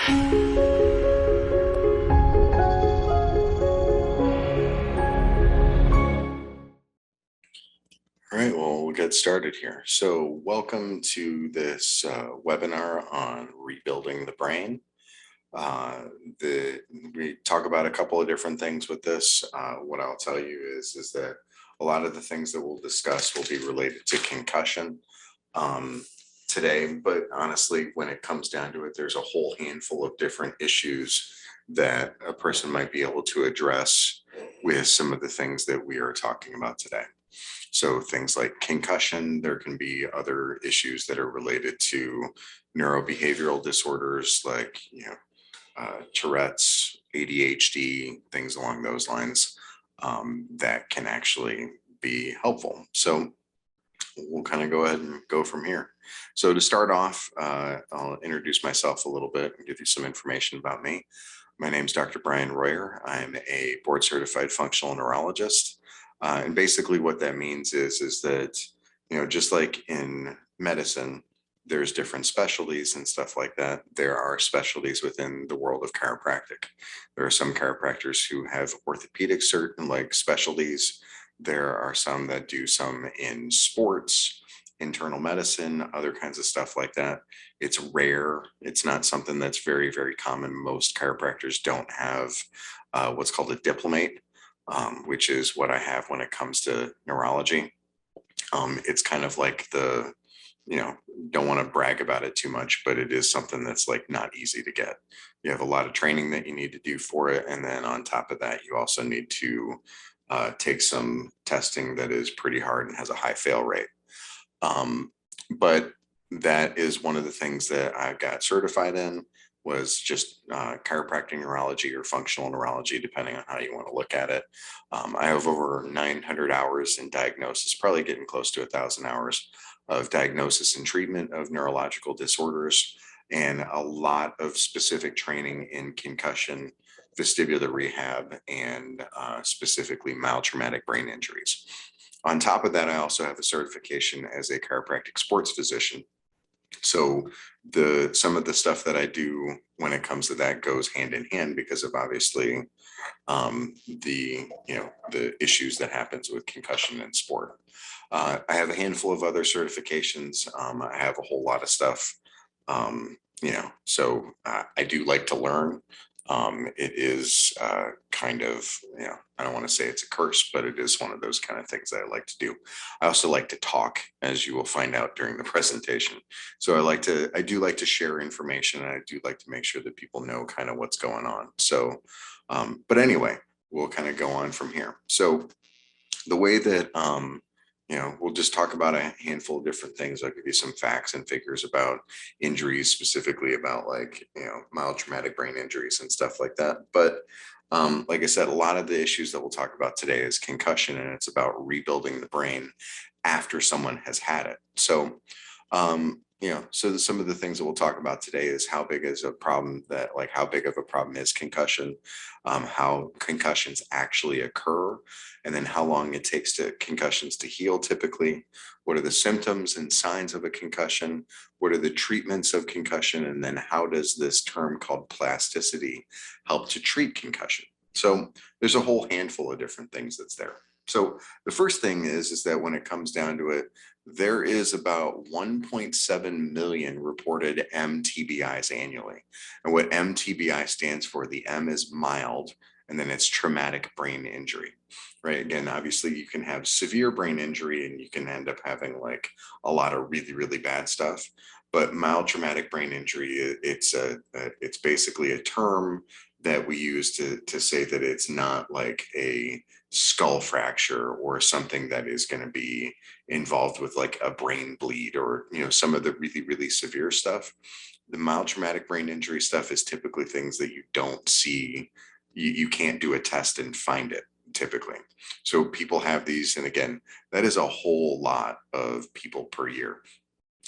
All right, well, we'll get started here. So welcome to this webinar on rebuilding the brain. Uh, we talk about a couple of different things with this. What I'll tell you is that a lot of the things that we'll discuss will be related to concussion today, but honestly, when it comes down to it, there's a whole handful of different issues that a person might be able to address with some of the things that we are talking about today. So things like concussion, there can be other issues that are related to neurobehavioral disorders like, Tourette's, ADHD, things along those lines that can actually be helpful. So we'll kind of go ahead and go from here. So to start off, I'll introduce myself a little bit and give you some information about me. My name is Dr. Bryan Royer. I'm a board certified functional neurologist. And basically what that means is that, just like in medicine, there's different specialties and stuff like that. There are specialties within the world of chiropractic. There are some chiropractors who have orthopedic certain like specialties. There are some that do some in sports, internal medicine, other kinds of stuff like that. It's rare. It's not something that's very, very common. Most chiropractors don't have what's called a diplomate, which is what I have when it comes to neurology. It's kind of like don't want to brag about it too much, but it is something that's like not easy to get. You have a lot of training that you need to do for it. And then on top of that, you also need to take some testing that is pretty hard and has a high fail rate. But that is one of the things that I got certified in, was just chiropractic neurology or functional neurology, depending on how you want to look at it. I have over 900 hours in diagnosis, probably getting close to 1,000 hours of diagnosis and treatment of neurological disorders, and a lot of specific training in concussion, vestibular rehab, and specifically mild traumatic brain injuries. On top of that, I also have a certification as a chiropractic sports physician. So some of the stuff that I do when it comes to that goes hand in hand because of obviously the issues that happens with concussion in sport. I have a handful of other certifications. I have a whole lot of stuff, so I do like to learn. It is kind of, I don't want to say it's a curse, but it is one of those kind of things that I like to do. I also like to talk, as you will find out during the presentation. So I do like to share information, and I do like to make sure that people know kind of what's going on. So, but anyway, we'll kind of go on from here. So the way that, we'll just talk about a handful of different things. I'll give you some facts and figures about injuries, specifically about mild traumatic brain injuries and stuff like that. But like I said, a lot of the issues that we'll talk about today is concussion, and it's about rebuilding the brain after someone has had it. So, some of the things that we'll talk about today is how big of a problem is concussion, how concussions actually occur, and then how long it takes to concussions to heal typically. What are the symptoms and signs of a concussion? What are the treatments of concussion? And then how does this term called plasticity help to treat concussion? So there's a whole handful of different things that's there. So the first thing is that when it comes down to it, there is about 1.7 million reported MTBIs annually. And what MTBI stands for, the M is mild, and then it's traumatic brain injury, right? Again, obviously you can have severe brain injury and you can end up having like a lot of really, really bad stuff. But mild traumatic brain injury, it's basically a term that we use to say that it's not like a skull fracture or something that is going to be involved with like a brain bleed or, some of the really, really severe stuff. The mild traumatic brain injury stuff is typically things that you don't see. You can't do a test and find it typically. So people have these, and again, that is a whole lot of people per year.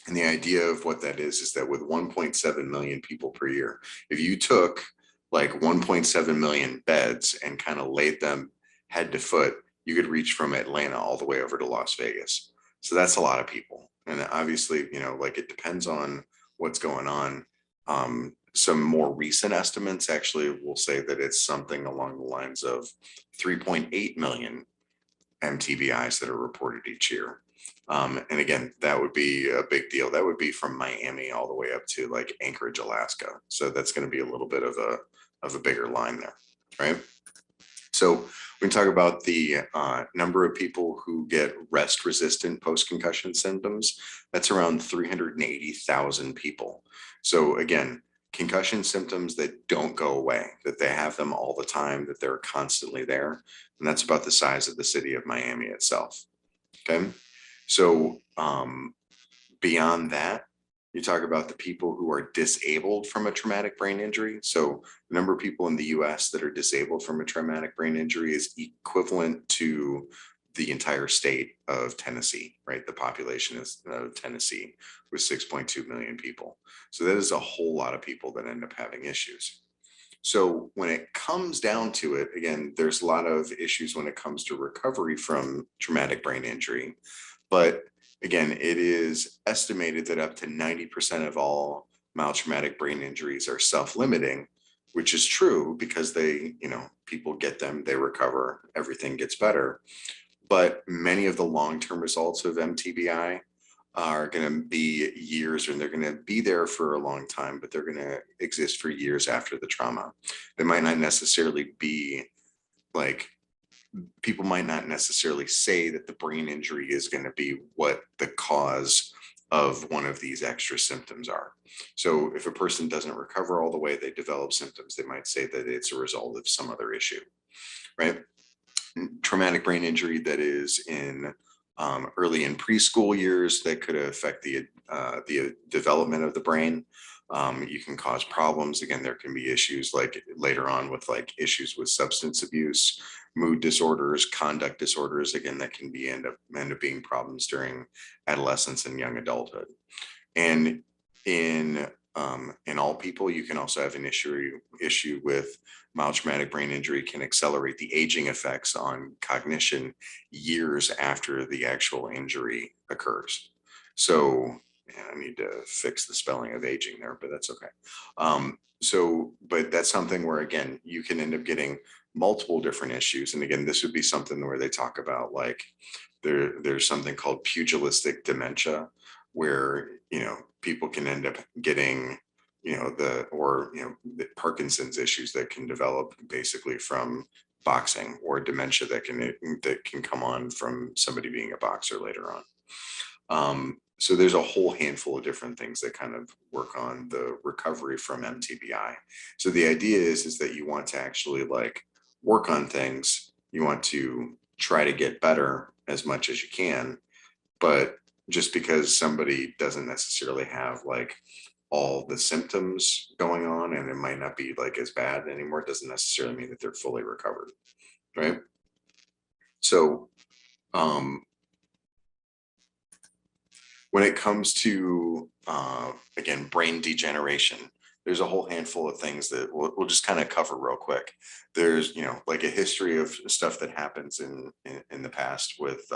And the idea of what that is that with 1.7 million people per year, if you took like 1.7 million beds and kind of laid them head to foot, you could reach from Atlanta all the way over to Las Vegas. So that's a lot of people. And obviously, it depends on what's going on. some more recent estimates actually will say that it's something along the lines of 3.8 million MTBIs that are reported each year. And again, that would be a big deal. That would be from Miami all the way up to like Anchorage, Alaska. So that's going to be a little bit of a bigger line there, right? So we talk about the number of people who get rest-resistant post-concussion symptoms. That's around 380,000 people. So again, concussion symptoms that don't go away, that they have them all the time, that they're constantly there. And that's about the size of the city of Miami itself. Okay. So beyond that, you talk about the people who are disabled from a traumatic brain injury. So the number of people in the US that are disabled from a traumatic brain injury is equivalent to the entire state of Tennessee, right? The population of Tennessee with 6.2 million people. So that is a whole lot of people that end up having issues. So when it comes down to it, again, there's a lot of issues when it comes to recovery from traumatic brain injury. But again, it is estimated that up to 90% of all mild traumatic brain injuries are self-limiting, which is true because they, people get them, they recover, everything gets better. But many of the long-term results of MTBI are going to be years, and they're going to be there for a long time, but they're going to exist for years after the trauma. They might not necessarily be like, people might not necessarily say that the brain injury is going to be what the cause of one of these extra symptoms are. So if a person doesn't recover all the way, they develop symptoms, they might say that it's a result of some other issue, right? Traumatic brain injury that is in early in preschool years that could affect the development of the brain. You can cause problems. Again, there can be issues like later on with like issues with substance abuse, mood disorders, conduct disorders. Again, that can be end up being problems during adolescence and young adulthood. And in all people, you can also have an issue with mild traumatic brain injury can accelerate the aging effects on cognition years after the actual injury occurs. So I need to fix the spelling of aging there, but that's okay. But that's something where, again, you can end up getting multiple different issues. And again, this would be something where they talk about like there's something called pugilistic dementia, where, people can end up getting, the Parkinson's issues that can develop basically from boxing, or dementia that can come on from somebody being a boxer later on. So there's a whole handful of different things that kind of work on the recovery from MTBI. So the idea is that you want to actually like work on things. You want to try to get better as much as you can, but just because somebody doesn't necessarily have like all the symptoms going on and it might not be like as bad anymore, doesn't necessarily mean that they're fully recovered, right? So when it comes to again, brain degeneration, there's a whole handful of things that we'll just kind of cover real quick. There's like a history of stuff that happens in the past with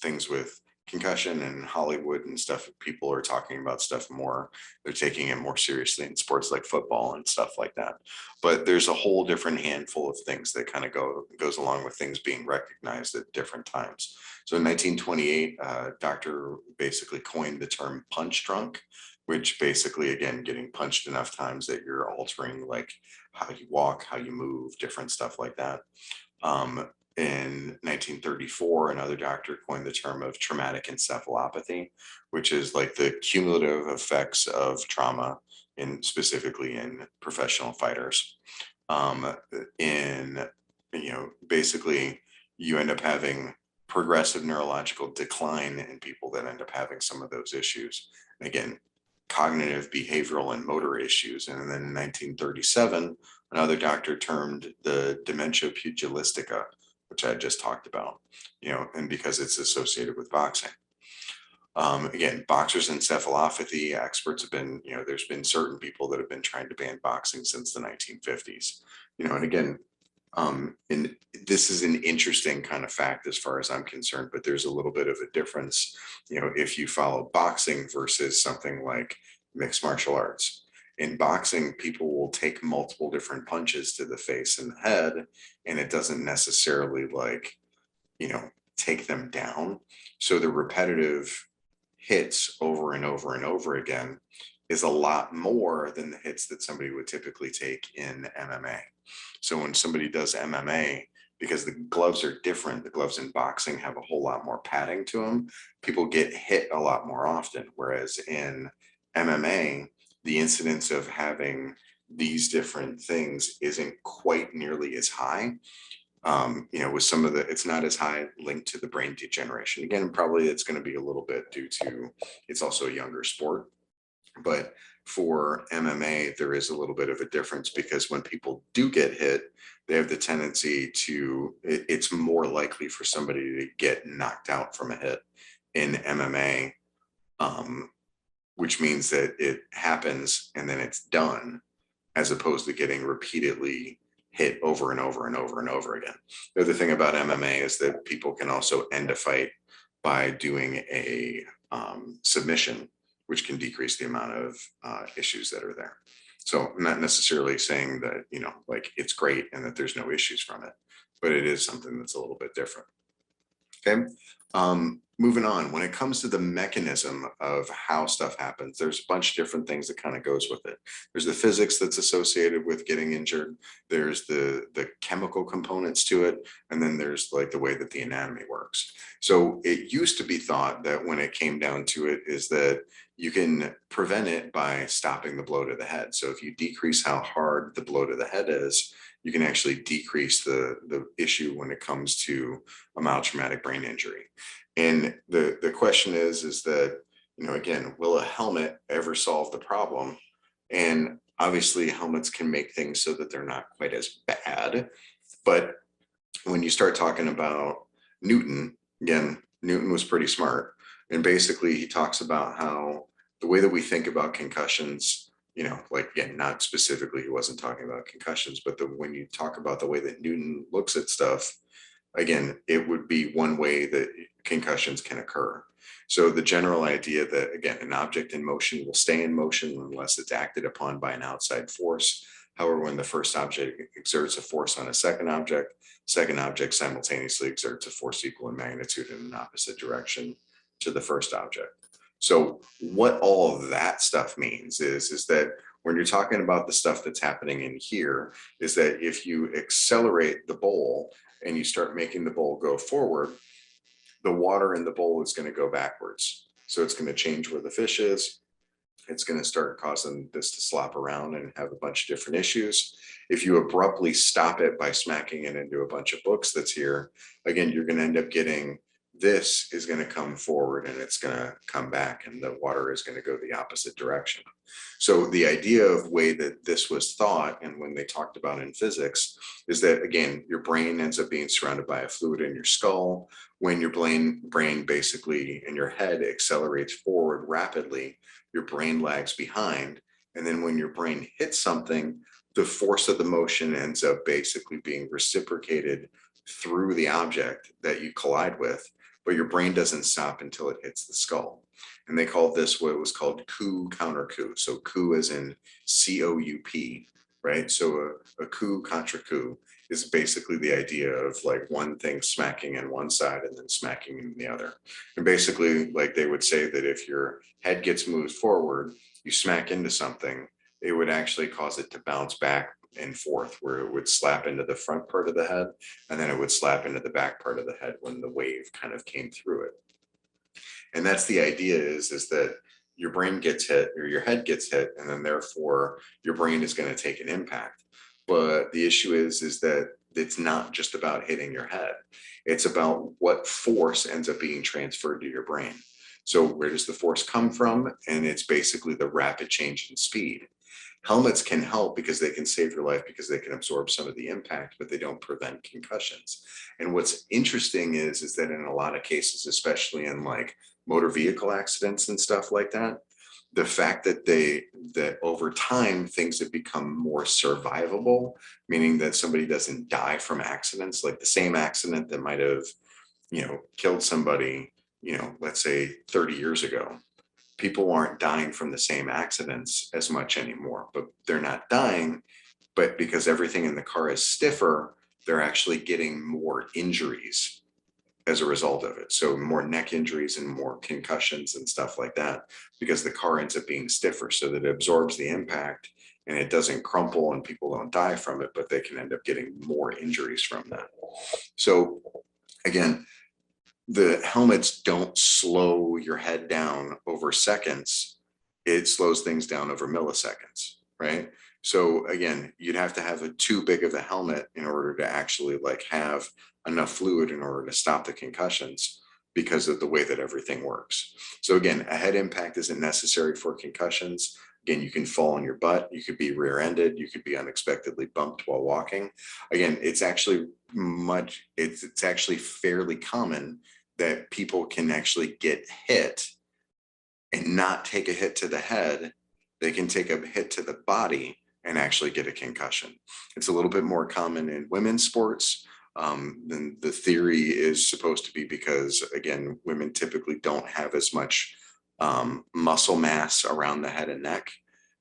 things with concussion and Hollywood and stuff. People are talking about stuff more, they're taking it more seriously in sports like football and stuff like that. But there's a whole different handful of things that kind of goes along with things being recognized at different times. So in 1928, doctor basically coined the term punch drunk, which basically, again, getting punched enough times that you're altering like how you walk, how you move, different stuff like that. In 1934, another doctor coined the term of traumatic encephalopathy, which is like the cumulative effects of trauma, specifically in professional fighters. Basically, you end up having progressive neurological decline in people that end up having some of those issues. And again, cognitive, behavioral, and motor issues. And then in 1937, another doctor termed the dementia pugilistica, which I just talked about, and because it's associated with boxing. Again, boxers' encephalopathy, experts have been, there's been certain people that have been trying to ban boxing since the 1950s, and again, and this is an interesting kind of fact as far as I'm concerned, but there's a little bit of a difference, if you follow boxing versus something like mixed martial arts. In boxing, people will take multiple different punches to the face and the head, and it doesn't necessarily like, take them down. So the repetitive hits over and over and over again is a lot more than the hits that somebody would typically take in MMA. So when somebody does MMA, because the gloves are different, the gloves in boxing have a whole lot more padding to them, people get hit a lot more often. Whereas in MMA, the incidence of having these different things isn't quite nearly as high. With some of it's not as high linked to the brain degeneration. Again, probably it's going to be a little bit due to it's also a younger sport. But for MMA, there is a little bit of a difference because when people do get hit, they have the tendency it's more likely for somebody to get knocked out from a hit in MMA, which means that it happens and then it's done, as opposed to getting repeatedly hit over and over and over and over again. The other thing about MMA is that people can also end a fight by doing a submission, which can decrease the amount of issues that are there. So I'm not necessarily saying that, like it's great and that there's no issues from it, but it is something that's a little bit different. Okay. Moving on, when it comes to the mechanism of how stuff happens, there's a bunch of different things that kind of goes with it. There's the physics that's associated with getting injured. There's the chemical components to it. And then there's like the way that the anatomy works. So it used to be thought that when it came down to it is that you can prevent it by stopping the blow to the head. So if you decrease how hard the blow to the head is, you can actually decrease the issue when it comes to a mild traumatic brain injury. And the question is that, again, will a helmet ever solve the problem? And obviously helmets can make things so that they're not quite as bad. But when you start talking about Newton, again, Newton was pretty smart. And basically he talks about how the way that we think about concussions, like again, not specifically, he wasn't talking about concussions, but when you talk about the way that Newton looks at stuff, again, it would be one way that concussions can occur. So the general idea that, again, an object in motion will stay in motion unless it's acted upon by an outside force. However, when the first object exerts a force on a second object simultaneously exerts a force equal in magnitude in an opposite direction to the first object. So what all of that stuff means is that when you're talking about the stuff that's happening in here, is that if you accelerate the bowl and you start making the bowl go forward, the water in the bowl is going to go backwards. So it's going to change where the fish is. It's going to start causing this to slop around and have a bunch of different issues. If you abruptly stop it by smacking it into a bunch of books that's here, again, you're going to end up getting this is going to come forward and it's going to come back and the water is going to go the opposite direction. So the idea of way that this was thought and when they talked about in physics is that, again, your brain ends up being surrounded by a fluid in your skull. When your brain basically in your head accelerates forward rapidly, your brain lags behind. And then when your brain hits something, the force of the motion ends up basically being reciprocated through the object that you collide with, but your brain doesn't stop until it hits the skull. And they called this what was called coup counter coup. So coup as in COUP, right? So a coup contra coup is basically the idea of like one thing smacking in one side and then smacking in the other. And basically, like they would say that if your head gets moved forward, you smack into something, it would actually cause it to bounce back and forth, where it would slap into the front part of the head and then it would slap into the back part of the head when the wave kind of came through it. And that's the idea is that your brain gets hit or your head gets hit, and then therefore your brain is going to take an impact. But the issue is that it's not just about hitting your head. It's about what force ends up being transferred to your brain. So where does the force come from? And it's basically the rapid change in speed. Helmets can help because they can save your life because they can absorb some of the impact, but they don't prevent concussions. And what's interesting is that in a lot of cases, especially in like motor vehicle accidents and stuff like that, the fact that over time things have become more survivable, meaning that somebody doesn't die from accidents, like the same accident that might have, killed somebody, let's say 30 years ago. people aren't dying from the same accidents as much anymore, but they're not dying, but because everything in the car is stiffer, they're actually getting more injuries as a result of it. So more neck injuries and more concussions and stuff like that, because the car ends up being stiffer so that it absorbs the impact and it doesn't crumple and people don't die from it, but they can end up getting more injuries from that. So again, the helmets don't slow your head down over seconds. It slows things down over milliseconds, right? So again, you'd have to have a too big of a helmet in order to actually like have enough fluid in order to stop the concussions because of the way that everything works. So again, a head impact isn't necessary for concussions. Again, you can fall on your butt, you could be rear-ended, you could be unexpectedly bumped while walking. Again, it's actually it's actually fairly common that people can actually get hit and not take a hit to the head. They can take a hit to the body and actually get a concussion. It's a little bit more common in women's sports. Then the theory is supposed to be because, again, women typically don't have as much muscle mass around the head and neck.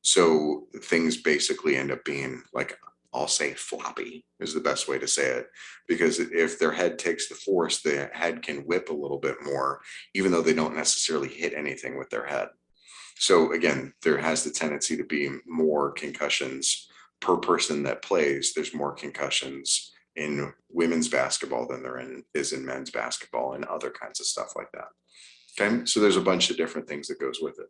So things basically end up being like, I'll say floppy is the best way to say it, because if their head takes the force, the head can whip a little bit more, even though they don't necessarily hit anything with their head. So again, there has the tendency to be more concussions per person that plays. There's more concussions in women's basketball than is in men's basketball and other kinds of stuff like that. Okay, so there's a bunch of different things that goes with it.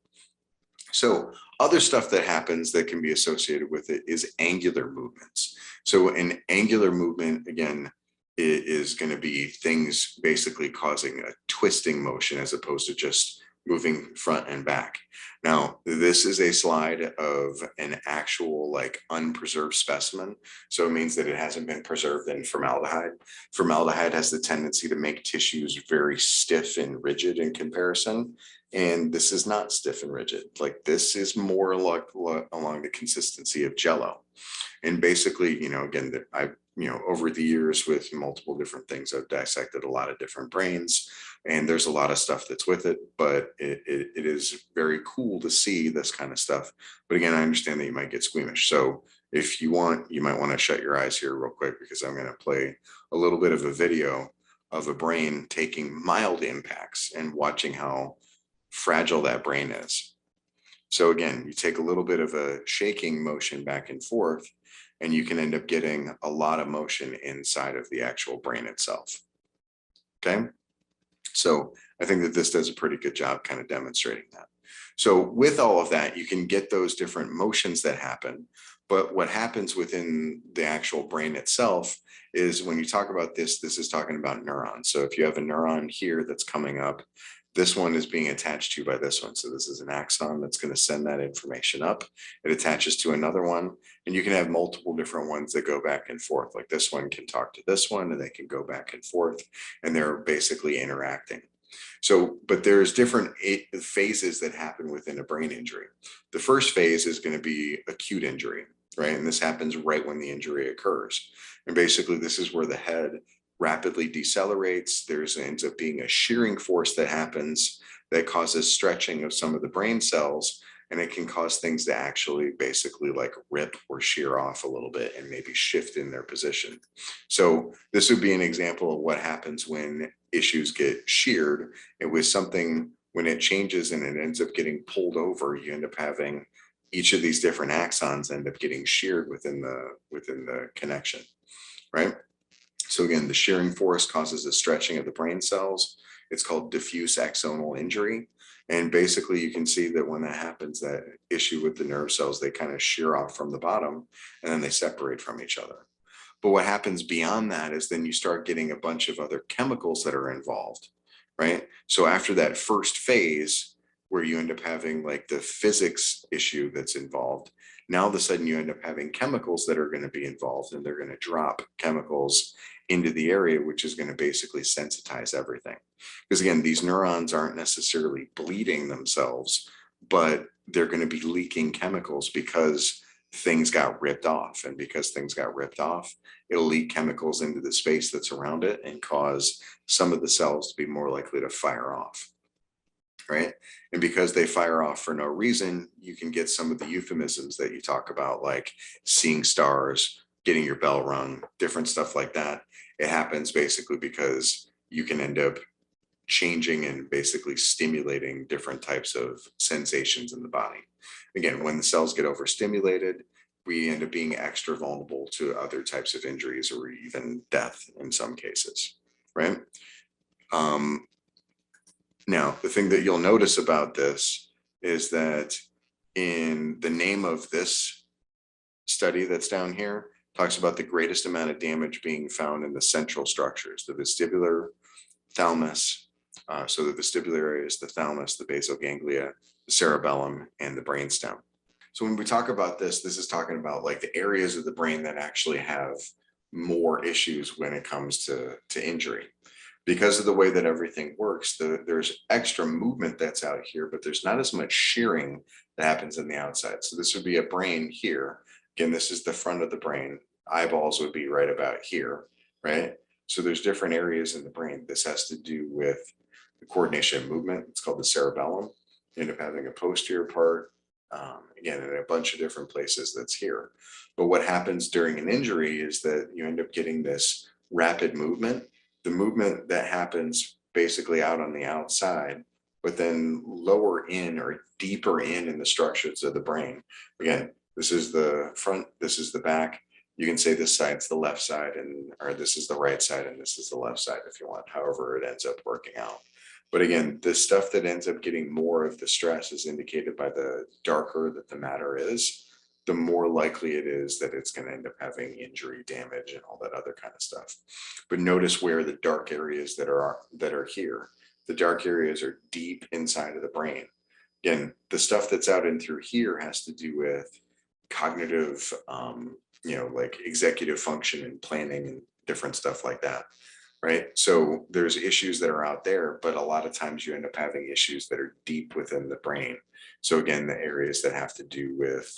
So other stuff that happens that can be associated with it is angular movements. So an angular movement, again, is going to be things basically causing a twisting motion as opposed to just moving front and back. Now, this is a slide of an actual like unpreserved specimen. So it means that it hasn't been preserved in formaldehyde. Formaldehyde has the tendency to make tissues very stiff and rigid in comparison. And this is not stiff and rigid. Like this is more like along the consistency of Jello. And basically, again, I've, over the years with multiple different things, I've dissected a lot of different brains, and there's a lot of stuff that's with it, but it is very cool to see this kind of stuff. But again, I understand that you might get squeamish. So if you want, you might want to shut your eyes here real quick, because I'm going to play a little bit of a video of a brain taking mild impacts and watching how fragile that brain is. So again, you take a little bit of a shaking motion back and forth, and you can end up getting a lot of motion inside of the actual brain itself. Okay. So I think that this does a pretty good job kind of demonstrating that. So with all of that, you can get those different motions that happen. But what happens within the actual brain itself is when you talk about this is talking about neurons. So if you have a neuron here that's coming up, this one is being attached to by this one. So this is an axon that's going to send that information up. It attaches to another one, and you can have multiple different ones that go back and forth. Like this one can talk to this one, and they can go back and forth, and they're basically interacting. So, but there's different phases that happen within a brain injury. The first phase is going to be acute injury, right? And this happens right when the injury occurs. And basically this is where the head rapidly decelerates. Ends up being a shearing force that happens that causes stretching of some of the brain cells, and it can cause things to actually basically like rip or shear off a little bit and maybe shift in their position. So this would be an example of what happens when issues get sheared. It was something when it changes and it ends up getting pulled over, you end up having each of these different axons end up getting sheared within the connection, right? So again, the shearing force causes a stretching of the brain cells. It's called diffuse axonal injury. And basically you can see that when that happens, that issue with the nerve cells, they kind of shear off from the bottom and then they separate from each other. But what happens beyond that is then you start getting a bunch of other chemicals that are involved, right? So after that first phase where you end up having like the physics issue that's involved, now all of a sudden you end up having chemicals that are going to be involved, and they're going to drop chemicals into the area, which is going to basically sensitize everything. Because again, these neurons aren't necessarily bleeding themselves, but they're going to be leaking chemicals because things got ripped off. And because things got ripped off, it'll leak chemicals into the space that's around it and cause some of the cells to be more likely to fire off. right? And because they fire off for no reason, you can get some of the euphemisms that you talk about, like seeing stars, getting your bell rung, different stuff like that. It happens basically because you can end up changing and basically stimulating different types of sensations in the body. Again, when the cells get overstimulated, we end up being extra vulnerable to other types of injuries or even death in some cases, right? Um, Now, the thing that you'll notice about this is that in the name of this study that's down here, talks about the greatest amount of damage being found in the central structures, the vestibular, thalamus. So the vestibular area is the thalamus, the basal ganglia, the cerebellum, and the brainstem. So when we talk about this, this is talking about like the areas of the brain that actually have more issues when it comes to injury. Because of the way that everything works, there's extra movement that's out here, but there's not as much shearing that happens in the outside. So this would be a brain here. Again, this is the front of the brain. Eyeballs would be right about here, right? So there's different areas in the brain. This has to do with the coordination of movement. It's called the cerebellum. You end up having a posterior part, again, in a bunch of different places that's here. But what happens during an injury is that you end up getting this rapid movement, the movement that happens basically out on the outside, but then lower in or deeper in the structures of the brain. Again, this is the front, this is the back. You can say this side's the left side, and or this is the right side and this is the left side if you want, however it ends up working out. But again, the stuff that ends up getting more of the stress is indicated by the darker that the matter is, the more likely it is that it's going to end up having injury, damage, and all that other kind of stuff. But notice where the dark areas that are here. The dark areas are deep inside of the brain. Again, the stuff that's out in through here has to do with cognitive, like executive function and planning and different stuff like that. Right. So there's issues that are out there, but a lot of times you end up having issues that are deep within the brain. So again, the areas that have to do with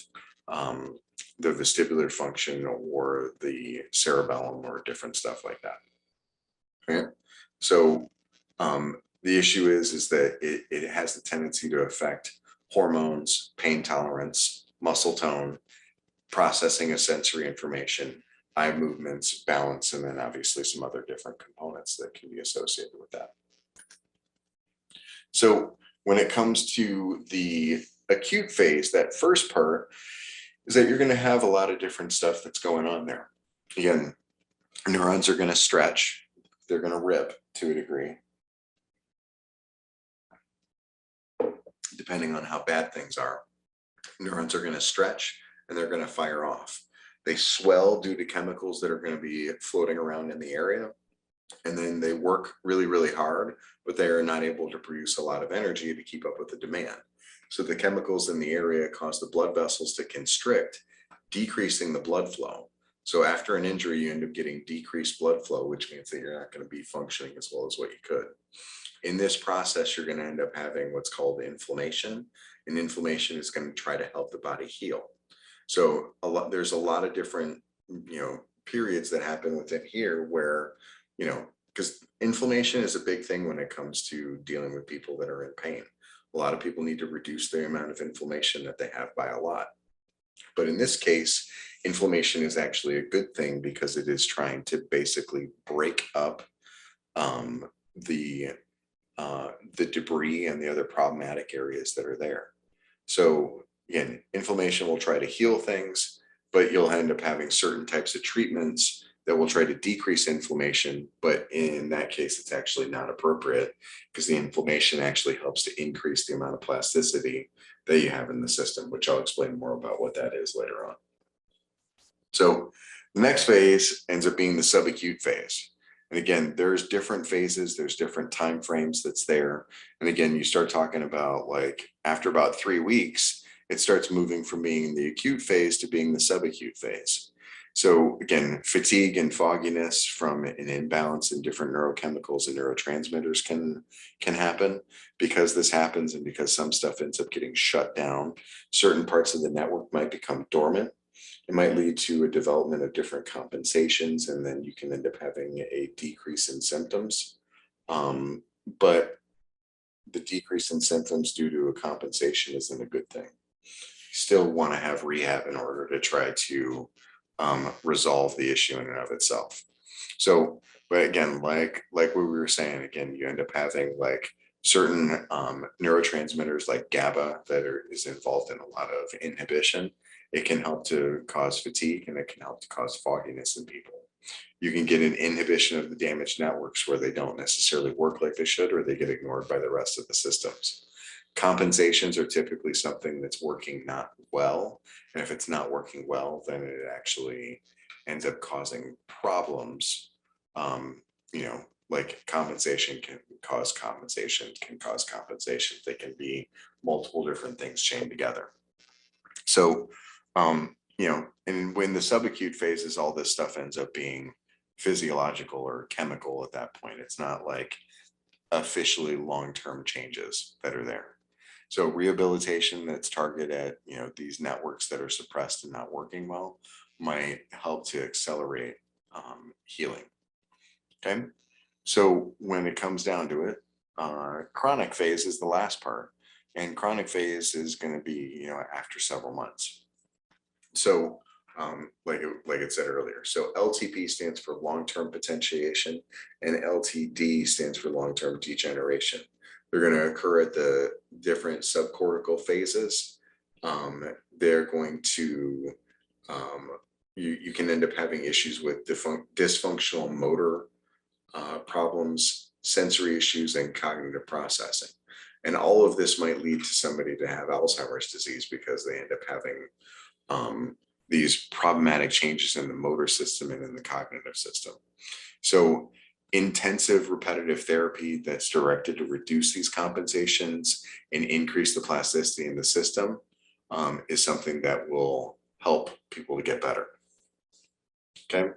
the vestibular function or the cerebellum or different stuff like that. Right. So the issue is that it has the tendency to affect hormones, pain tolerance, muscle tone, processing of sensory information, eye movements, balance, and then obviously some other different components that can be associated with that. So when it comes to the acute phase, that first part is that you're going to have a lot of different stuff that's going on there. Again, neurons are going to stretch, they're going to rip to a degree, depending on how bad things are. Neurons are going to stretch and they're going to fire off. They swell due to chemicals that are going to be floating around in the area. And then they work really, really hard, but they are not able to produce a lot of energy to keep up with the demand. So the chemicals in the area cause the blood vessels to constrict, decreasing the blood flow. So after an injury, you end up getting decreased blood flow, which means that you're not going to be functioning as well as what you could. In this process, you're going to end up having what's called inflammation, and inflammation is going to try to help the body heal. So there's a lot of different, periods that happen within here where, because inflammation is a big thing when it comes to dealing with people that are in pain. A lot of people need to reduce the amount of inflammation that they have by a lot. But in this case, inflammation is actually a good thing because it is trying to basically break up the debris and the other problematic areas that are there. So again, inflammation will try to heal things, but you'll end up having certain types of treatments that will try to decrease inflammation. But in that case, it's actually not appropriate because the inflammation actually helps to increase the amount of plasticity that you have in the system, which I'll explain more about what that is later on. So the next phase ends up being the subacute phase. And again, there's different phases, there's different time frames that's there. And again, you start talking about like after about 3 weeks, it starts moving from being the acute phase to being the subacute phase. So again, fatigue and fogginess from an imbalance in different neurochemicals and neurotransmitters can happen. Because this happens and because some stuff ends up getting shut down, certain parts of the network might become dormant. It might lead to a development of different compensations, and then you can end up having a decrease in symptoms. But the decrease in symptoms due to a compensation isn't a good thing. Still want to have rehab in order to try to resolve the issue in and of itself. So, but again, like what we were saying, again, you end up having like certain neurotransmitters like GABA is involved in a lot of inhibition. It can help to cause fatigue, and it can help to cause fogginess in people. You can get an inhibition of the damaged networks where they don't necessarily work like they should, or they get ignored by the rest of the systems. Compensations are typically something that's working not well. And if it's not working well, then it actually ends up causing problems. Like compensation can cause compensation, They can be multiple different things chained together. So, and when the subacute phases, all this stuff ends up being physiological or chemical at that point. It's not like officially long-term changes that are there. So rehabilitation that's targeted at, these networks that are suppressed and not working well might help to accelerate healing. Okay. So when it comes down to it, chronic phase is the last part, and chronic phase is going to be, after several months. So like it said earlier, so LTP stands for long-term potentiation, and LTD stands for long-term degeneration. They're going to occur at the different subcortical phases. They're going to, you can end up having issues with dysfunctional motor problems, sensory issues, and cognitive processing. And all of this might lead to somebody to have Alzheimer's disease because they end up having these problematic changes in the motor system and in the cognitive system. So intensive repetitive therapy that's directed to reduce these compensations and increase the plasticity in the system is something that will help people to get better. Okay.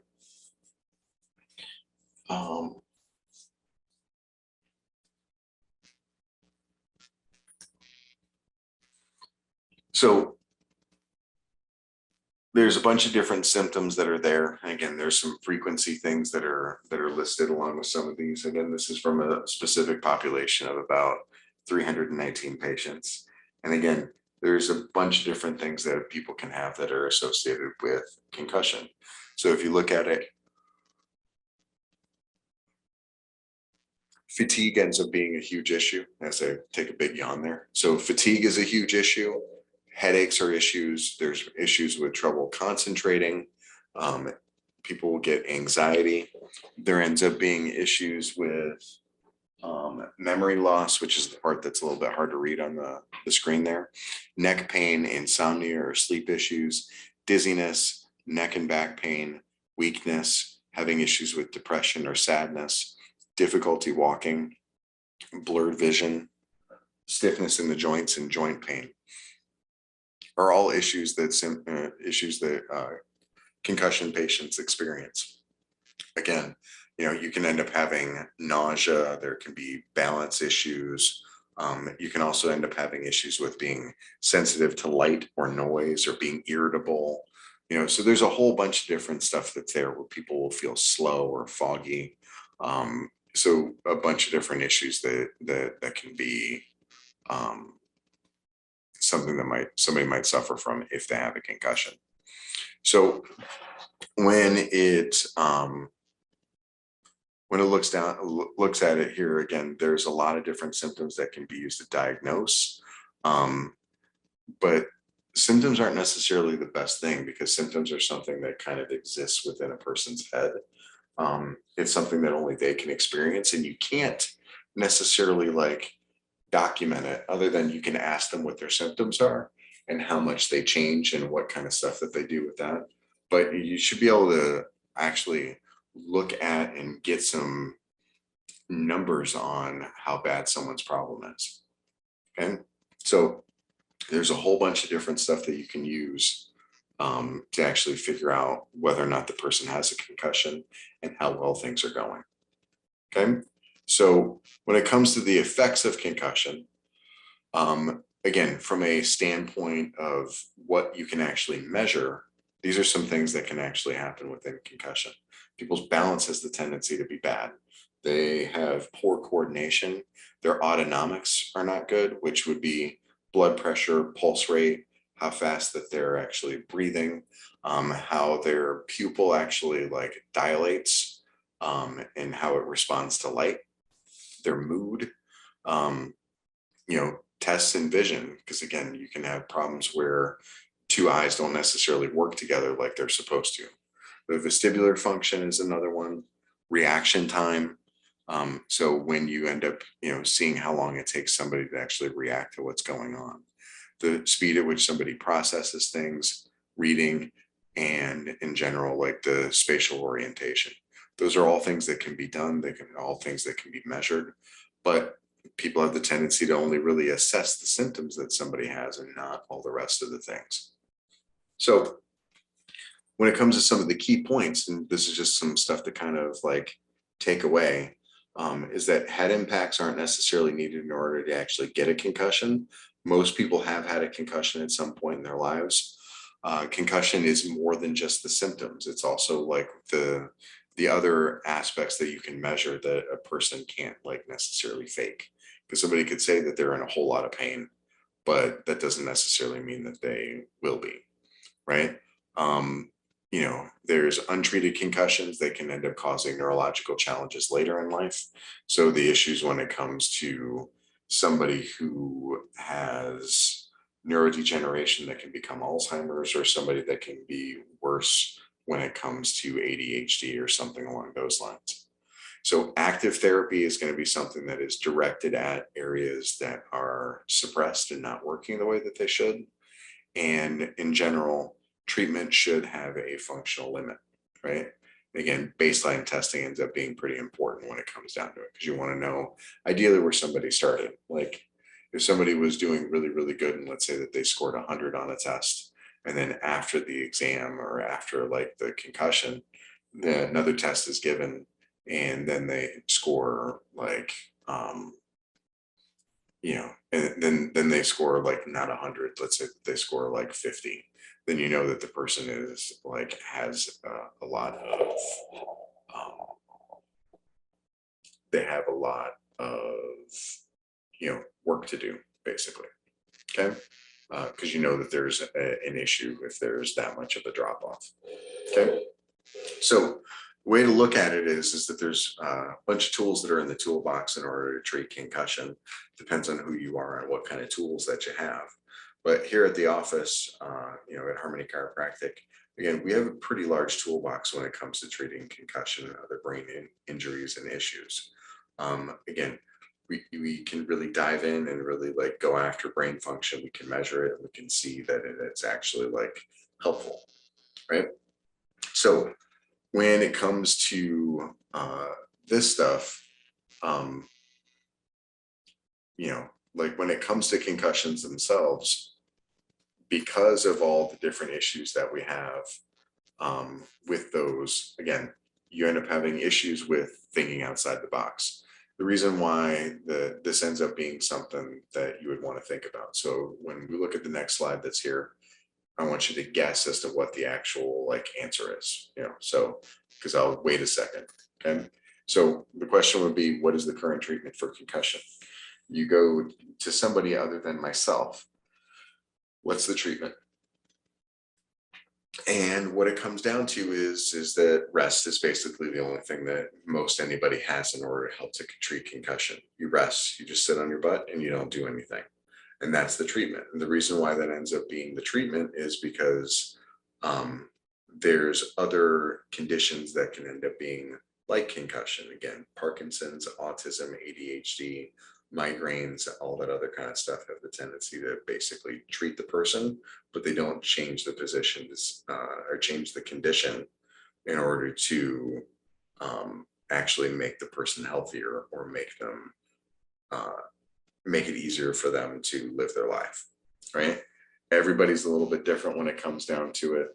So there's a bunch of different symptoms that are there. And again, there's some frequency things that are listed along with some of these. Again, this is from a specific population of about 319 patients. And again, there's a bunch of different things that people can have that are associated with concussion. So if you look at it, fatigue ends up being a huge issue, as I take a big yawn there. So fatigue is a huge issue. Headaches are issues. There's issues with trouble concentrating. People will get anxiety. There ends up being issues with memory loss, which is the part that's a little bit hard to read on the screen there. Neck pain, insomnia or sleep issues, dizziness, neck and back pain, weakness, having issues with depression or sadness, difficulty walking, blurred vision, stiffness in the joints, and joint pain are all issues that concussion patients experience. Again, you can end up having nausea. There can be balance issues. You can also end up having issues with being sensitive to light or noise or being irritable. So there's a whole bunch of different stuff that's there where people will feel slow or foggy. So a bunch of different issues that can be something that somebody might suffer from if they have a concussion. So when it looks at it here, again, there's a lot of different symptoms that can be used to diagnose. But symptoms aren't necessarily the best thing, because symptoms are something that kind of exists within a person's head. It's something that only they can experience, and you can't necessarily document it, other than you can ask them what their symptoms are and how much they change and what kind of stuff that they do with that. But you should be able to actually look at and get some numbers on how bad someone's problem is. Okay, so there's a whole bunch of different stuff that you can use to actually figure out whether or not the person has a concussion and how well things are going. Okay, so when it comes to the effects of concussion, again, from a standpoint of what you can actually measure, these are some things that can actually happen within concussion. People's balance has the tendency to be bad. They have poor coordination. Their autonomics are not good, which would be blood pressure, pulse rate, how fast that they're actually breathing, how their pupil actually like dilates, and how it responds to light, their mood, um, tests in vision, because again, you can have problems where two eyes don't necessarily work together like they're supposed to. The vestibular function is another one, reaction time. So when you end up, seeing how long it takes somebody to actually react to what's going on, the speed at which somebody processes things, reading, and in general, like the spatial orientation. Those are all things that can be done. They can all things that can be measured, but people have the tendency to only really assess the symptoms that somebody has and not all the rest of the things. So when it comes to some of the key points, and this is just some stuff to kind of like take away, is that head impacts aren't necessarily needed in order to actually get a concussion. Most people have had a concussion at some point in their lives. Concussion is more than just the symptoms. It's also like the other aspects that you can measure that a person can't like necessarily fake. Because somebody could say that they're in a whole lot of pain, but that doesn't necessarily mean that they will be, right? There's untreated concussions that can end up causing neurological challenges later in life. So the issues when it comes to somebody who has neurodegeneration that can become Alzheimer's, or somebody that can be worse when it comes to ADHD or something along those lines. So active therapy is going to be something that is directed at areas that are suppressed and not working the way that they should. And in general, treatment should have a functional limit, right? Again, baseline testing ends up being pretty important when it comes down to it, because you want to know ideally where somebody started. Like if somebody was doing really, really good, and let's say that they scored 100 on a test, and then after the exam or after like the concussion, then another test is given, and then they score like, and then they score like not 100. Let's say they score like 50. Then you know that the person is like has a lot of they have a lot of work to do basically. Okay, because you know that there's an issue if there's that much of a drop off. Okay, so the way to look at it is that there's a bunch of tools that are in the toolbox in order to treat concussion. Depends on who you are and what kind of tools that you have. But here at the office, at Harmony Chiropractic, again, we have a pretty large toolbox when it comes to treating concussion and other brain injuries and issues. Again, we can really dive in and really like go after brain function. We can measure it. We can see that it's actually like helpful, right? So when it comes to this stuff, like when it comes to concussions themselves, because of all the different issues that we have with those, again, you end up having issues with thinking outside the box. The reason why this ends up being something that you would want to think about. So when we look at the next slide that's here, I want you to guess as to what the actual like answer is, so because I'll wait a second. Okay. So the question would be, what is the current treatment for concussion? You go to somebody other than myself. What's the treatment? And what it comes down to is that rest is basically the only thing that most anybody has in order to help to treat concussion. You rest, you just sit on your butt and you don't do anything. And that's the treatment. And the reason why that ends up being the treatment is because there's other conditions that can end up being like concussion. Again, Parkinson's, autism, ADHD, migraines, all that other kind of stuff have the tendency to basically treat the person, but they don't change the positions or change the condition in order to actually make the person healthier or make them make it easier for them to live their life, right? Everybody's a little bit different when it comes down to it.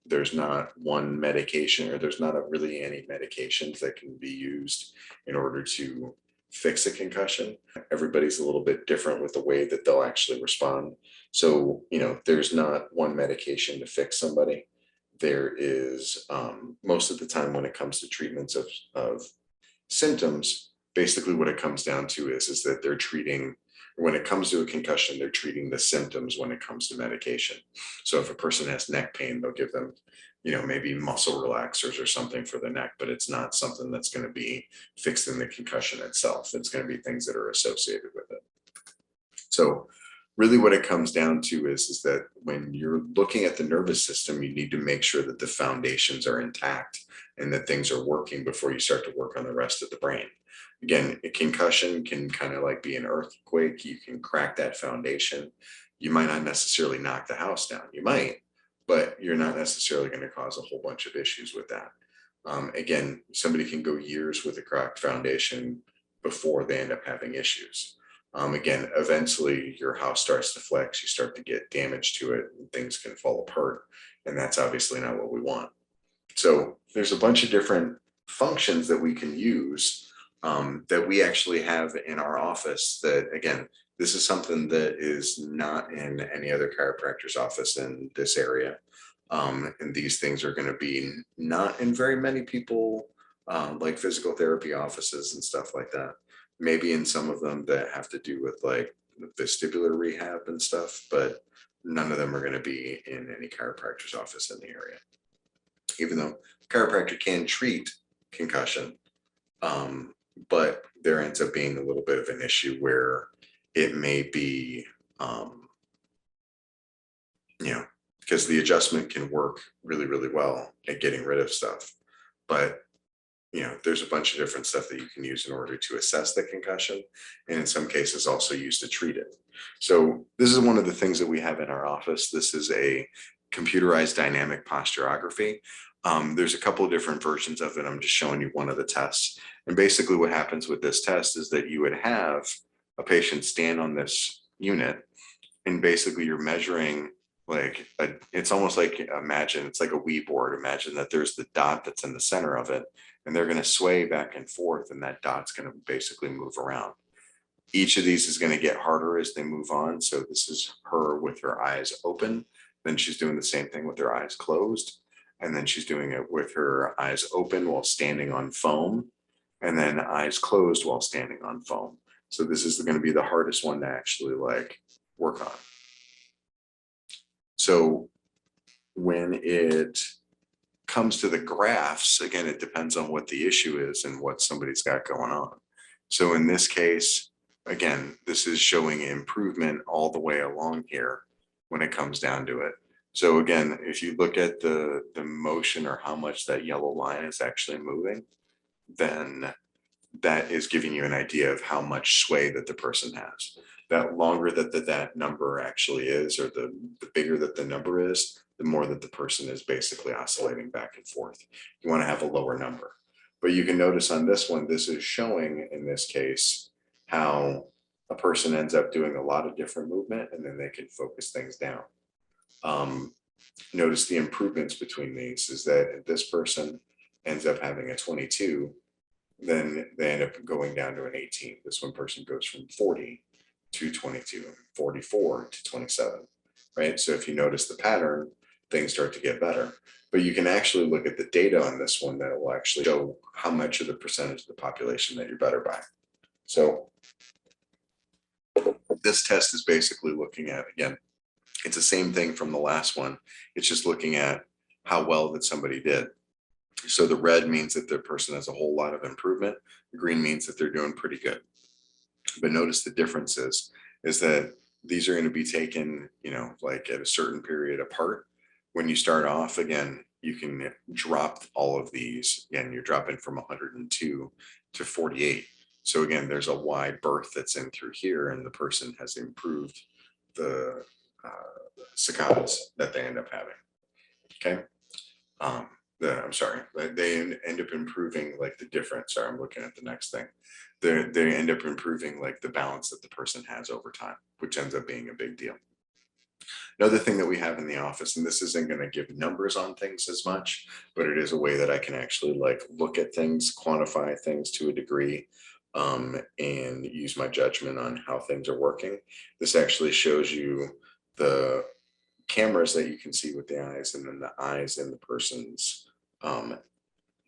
There's not one medication, or there's not really any medications that can be used in order to fix a concussion. Everybody's a little bit different with the way that they'll actually respond. So, there's not one medication to fix somebody. There is most of the time when it comes to treatments of symptoms, basically what it comes down to is that they're treating, when it comes to a concussion, they're treating the symptoms when it comes to medication. So if a person has neck pain, they'll give them, maybe muscle relaxers or something for the neck, but it's not something that's going to be fixed in the concussion itself. It's going to be things that are associated with it. So really what it comes down to is that when you're looking at the nervous system, you need to make sure that the foundations are intact and that things are working before you start to work on the rest of the brain. Again, a concussion can kind of like be an earthquake. You can crack that foundation. You might not necessarily knock the house down. You might, but you're not necessarily going to cause a whole bunch of issues with that. Again, somebody can go years with a cracked foundation before they end up having issues. Again, eventually your house starts to flex, you start to get damage to it, and things can fall apart. And that's obviously not what we want. So there's a bunch of different functions that we can use that we actually have in our office that, again, this is something that is not in any other chiropractor's office in this area. And these things are going to be not in very many people, like physical therapy offices and stuff like that. Maybe in some of them that have to do with like vestibular rehab and stuff, but none of them are going to be in any chiropractor's office in the area. Even though chiropractor can treat concussion, but there ends up being a little bit of an issue where it may be, because the adjustment can work really, really well at getting rid of stuff. But there's a bunch of different stuff that you can use in order to assess the concussion, and in some cases also used to treat it. So this is one of the things that we have in our office. This is a computerized dynamic posturography. There's a couple of different versions of it. I'm just showing you one of the tests. And basically what happens with this test is that you would have a patient stand on this unit, and basically you're measuring it's almost like, imagine it's like a Wii board. Imagine that there's the dot that's in the center of it, and they're going to sway back and forth, and that dot's going to basically move around. Each of these is going to get harder as they move on. So this is her with her eyes open. Then she's doing the same thing with her eyes closed. And then she's doing it with her eyes open while standing on foam, and then eyes closed while standing on foam. So this is going to be the hardest one to actually work on. So when it comes to the graphs, again, it depends on what the issue is and what somebody's got going on. So in this case, again, this is showing improvement all the way along here when it comes down to it. So again, if you look at the motion or how much that yellow line is actually moving, then that is giving you an idea of how much sway that the person has. That longer that number actually is, or the bigger that the number is, the more that the person is basically oscillating back and forth. You want to have a lower number. But you can notice on this one, this is showing in this case how a person ends up doing a lot of different movement, and then they can focus things down. Notice the improvements between these is that if this person ends up having a 22, then they end up going down to an 18. This one person goes from 40 to 22, 44 to 27, right? So if you notice the pattern, things start to get better. But you can actually look at the data on this one that will actually show how much of the percentage of the population that you're better by. So this test is basically looking at, again, it's the same thing from the last one. It's just looking at how well that somebody did. So the red means that the person has a whole lot of improvement. The green means that they're doing pretty good. But notice the difference is that these are going to be taken, like at a certain period apart. When you start off, again, you can drop all of these. Again, you're dropping from 102 to 48. So again, there's a wide berth that's in through here, and the person has improved the saccades that they end up having. Okay. I'm sorry, they end up improving like the difference. Sorry, I'm looking at the next thing. They end up improving like the balance that the person has over time, which ends up being a big deal. Another thing that we have in the office, and this isn't going to give numbers on things as much, but it is a way that I can actually look at things, quantify things to a degree, and use my judgment on how things are working. This actually shows you the cameras that you can see with the eyes, and then the eyes in the person's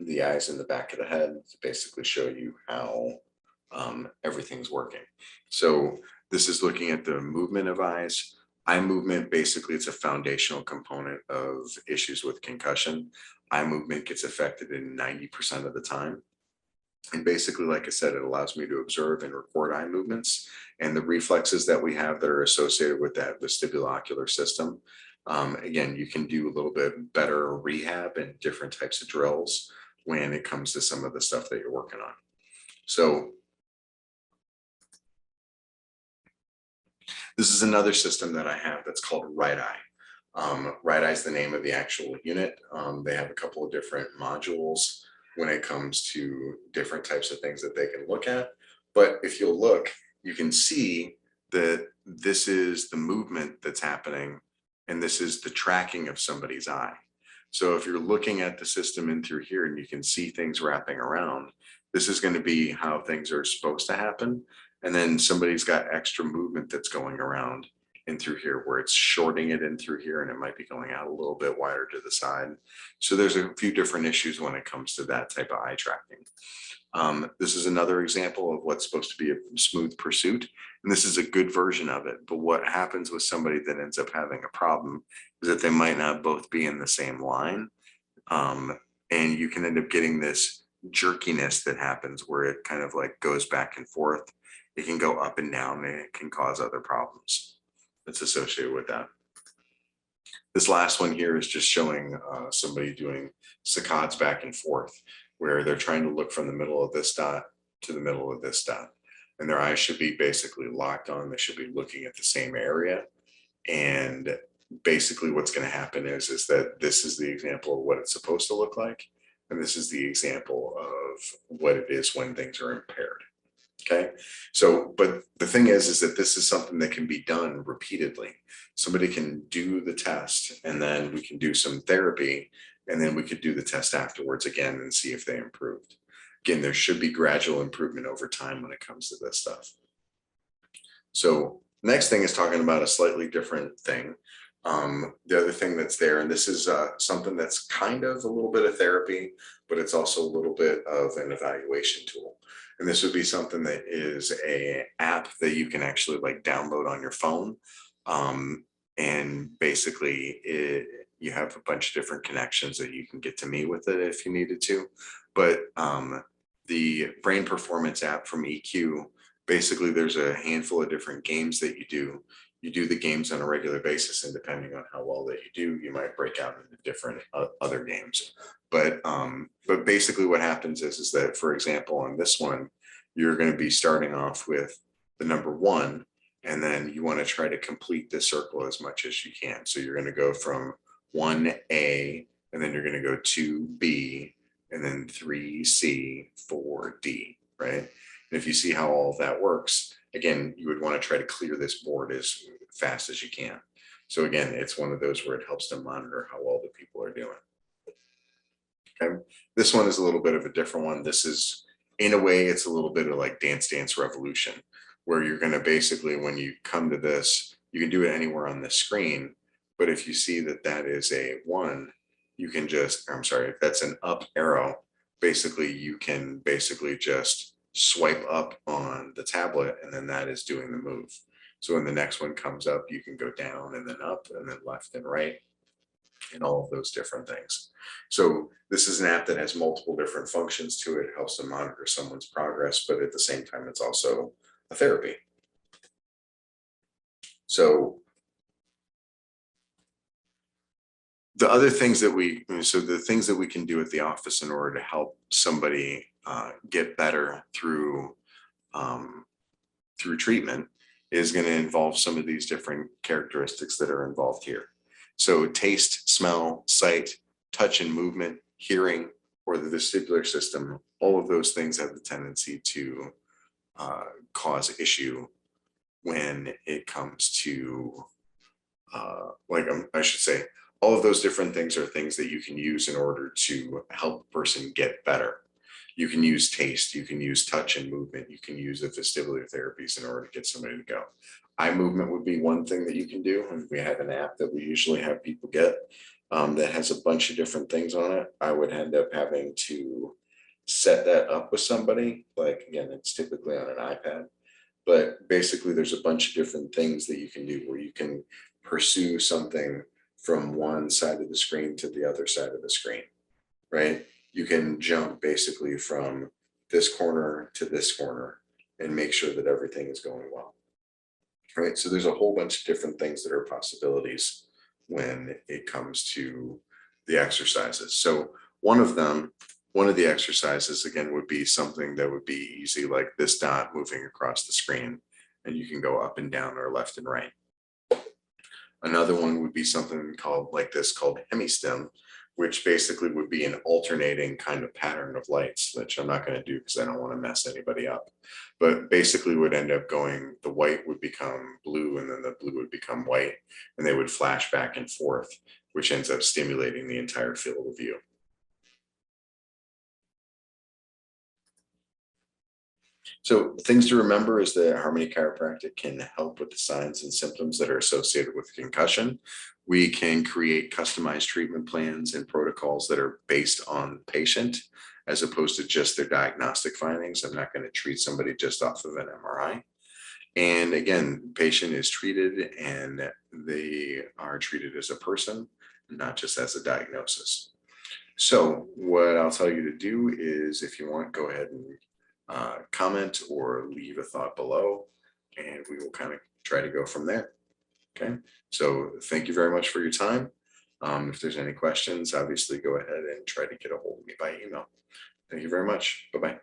the eyes in the back of the head to basically show you how everything's working. So this is looking at the movement of eyes. Eye movement, basically, it's a foundational component of issues with concussion. Eye movement gets affected in 90% of the time. And basically, like I said, it allows me to observe and record eye movements and the reflexes that we have that are associated with that vestibulocular system. Again, you can do a little bit better rehab and different types of drills when it comes to some of the stuff that you're working on. So this is another system that I have that's called Right Eye. Right Eye is the name of the actual unit. They have a couple of different modules when it comes to different types of things that they can look at. But if you'll look, you can see that this is the movement that's happening, and this is the tracking of somebody's eye. So if you're looking at the system in through here and you can see things wrapping around, this is going to be how things are supposed to happen. And then somebody's got extra movement that's going around in through here where it's shorting it in through here, and it might be going out a little bit wider to the side. So there's a few different issues when it comes to that type of eye tracking. This is another example of what's supposed to be a smooth pursuit. And this is a good version of it. But what happens with somebody that ends up having a problem is that they might not both be in the same line. And you can end up getting this jerkiness that happens where it kind of like goes back and forth. It can go up and down, and it can cause other problems that's associated with that. This last one here is just showing somebody doing saccades back and forth, where they're trying to look from the middle of this dot to the middle of this dot. And their eyes should be basically locked on. They should be looking at the same area. And basically what's going to happen is that this is the example of what it's supposed to look like. And this is the example of what it is when things are impaired. Okay. So, but the thing is that this is something that can be done repeatedly. Somebody can do the test, and then we can do some therapy, and then we could do the test afterwards again and see if they improved. Again, there should be gradual improvement over time when it comes to this stuff. So next thing is talking about a slightly different thing. The other thing that's there, and this is something that's kind of a little bit of therapy, but it's also a little bit of an evaluation tool. And this would be something that is a app that you can actually like download on your phone. And basically you have a bunch of different connections that you can get to me with it if you needed to. But the brain performance app from EQ, basically there's a handful of different games that you do. You do the games on a regular basis, and depending on how well that you do, you might break out into different other games. But basically what happens is that, for example, on this one, you're going to be starting off with the number 1, and then you want to try to complete this circle as much as you can. So you're going to go from 1A, and then you're going to go 2B, and then 3C, 4D, right? And if you see how all of that works, again, you would want to try to clear this board as fast as you can. So again, it's one of those where it helps to monitor how well the people are doing. Okay. This one is a little bit of a different one. This is, in a way, it's a little bit of like Dance Dance Revolution, where you're going to basically, when you come to this, you can do it anywhere on the screen. But if you see that that is a 1, you can just, I'm sorry, if that's an up arrow, basically you can basically just swipe up on the tablet, and then that is doing the move. So when the next one comes up, you can go down and then up and then left and right, and all of those different things. So this is an app that has multiple different functions to it. It helps to monitor someone's progress, but at the same time, it's also a therapy. So the other things that the things that we can do at the office in order to help somebody get better through treatment is going to involve some of these different characteristics that are involved here. So taste, smell, sight, touch and movement, hearing, or the vestibular system, all of those things have the tendency to cause issue when it comes to, I should say, all of those different things are things that you can use in order to help a person get better. You can use taste, you can use touch and movement, you can use the vestibular therapies in order to get somebody to go. Eye movement would be one thing that you can do, and we have an app that we usually have people get. that has a bunch of different things on it, I would end up having to set that up with somebody. Like, again, it's typically on an iPad, but basically there's a bunch of different things that you can do where you can pursue something from one side of the screen to the other side of the screen, right? You can jump basically from this corner to this corner and make sure that everything is going well, right? So there's a whole bunch of different things that are possibilities when it comes to the exercises. So one of them, one of the exercises again would be something that would be easy, like this dot moving across the screen, and you can go up and down or left and right. Another one would be something called like this called hemistem, which basically would be an alternating kind of pattern of lights, which I'm not going to do because I don't want to mess anybody up. But basically would end up going, the white would become blue and then the blue would become white, and they would flash back and forth, which ends up stimulating the entire field of view. So things to remember is that Harmony Chiropractic can help with the signs and symptoms that are associated with concussion. We can create customized treatment plans and protocols that are based on the patient as opposed to just their diagnostic findings. I'm not going to treat somebody just off of an MRI. And again, patient is treated and they are treated as a person, not just as a diagnosis. So what I'll tell you to do is, if you want, go ahead and comment or leave a thought below, and we will kind of try to go from there. Okay, so thank you very much for your time. If there's any questions, obviously go ahead and try to get a hold of me by email. Thank you very much. Bye-bye.